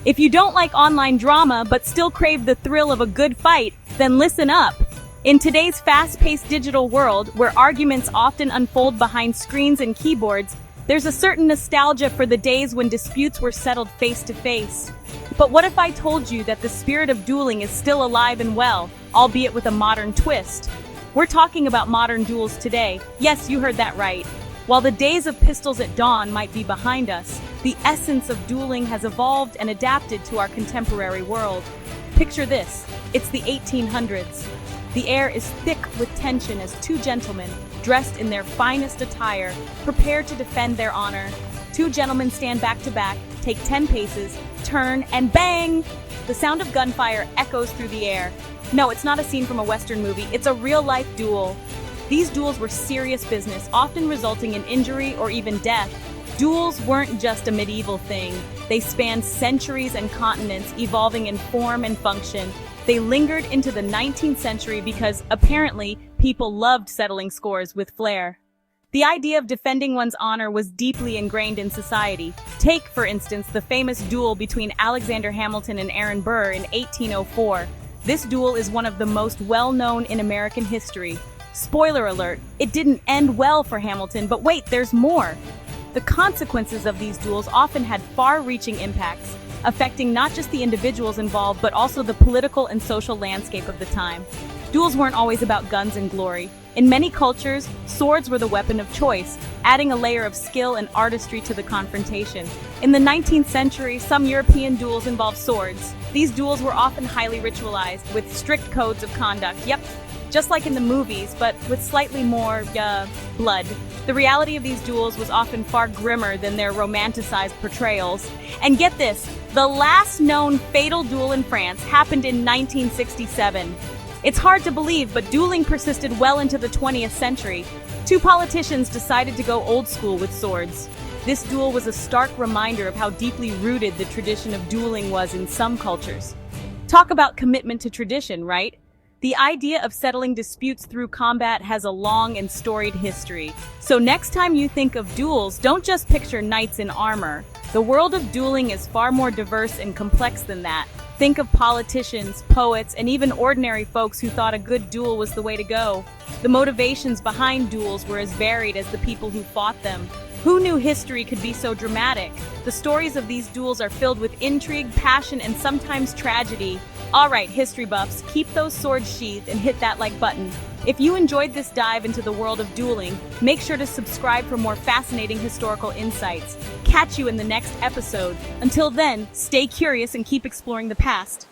If you don't like online drama but still crave the thrill of a good fight, then listen up. In today's fast-paced digital world, where arguments often unfold behind screens and keyboards, there's a certain nostalgia for the days when disputes were settled face-to-face. But what if I told you that the spirit of dueling is still alive and well, albeit with a modern twist? We're talking about modern duels today. Yes, you heard that right. While the days of pistols at dawn might be behind us, the essence of dueling has evolved and adapted to our contemporary world. Picture this, it's the 1800s. The air is thick with tension as two gentlemen, dressed in their finest attire, prepare to defend their honor. Two gentlemen stand back to back, take 10 paces, turn, and bang! The sound of gunfire echoes through the air. No, it's not a scene from a Western movie, it's a real-life duel. These duels were serious business, often resulting in injury or even death. Duels weren't just a medieval thing. They spanned centuries and continents, evolving in form and function. They lingered into the 19th century because, apparently, people loved settling scores with flair. The idea of defending one's honor was deeply ingrained in society. Take, for instance, the famous duel between Alexander Hamilton and Aaron Burr in 1804. This duel is one of the most well-known in American history. Spoiler alert, it didn't end well for Hamilton, but wait, there's more. The consequences of these duels often had far-reaching impacts, affecting not just the individuals involved, but also the political and social landscape of the time. Duels weren't always about guns and glory. In many cultures, swords were the weapon of choice, adding a layer of skill and artistry to the confrontation. In the 19th century, some European duels involved swords. These duels were often highly ritualized, with strict codes of conduct. Yep, just like in the movies, but with slightly more, blood. The reality of these duels was often far grimmer than their romanticized portrayals. And get this, the last known fatal duel in France happened in 1967. It's hard to believe, but dueling persisted well into the 20th century. Two politicians decided to go old school with swords. This duel was a stark reminder of how deeply rooted the tradition of dueling was in some cultures. Talk about commitment to tradition, right? The idea of settling disputes through combat has a long and storied history. So next time you think of duels, don't just picture knights in armor. The world of dueling is far more diverse and complex than that. Think of politicians, poets, and even ordinary folks who thought a good duel was the way to go. The motivations behind duels were as varied as the people who fought them. Who knew history could be so dramatic? The stories of these duels are filled with intrigue, passion, and sometimes tragedy. Alright, history buffs, keep those swords sheathed and hit that like button. If you enjoyed this dive into the world of dueling, make sure to subscribe for more fascinating historical insights. Catch you in the next episode. Until then, stay curious and keep exploring the past.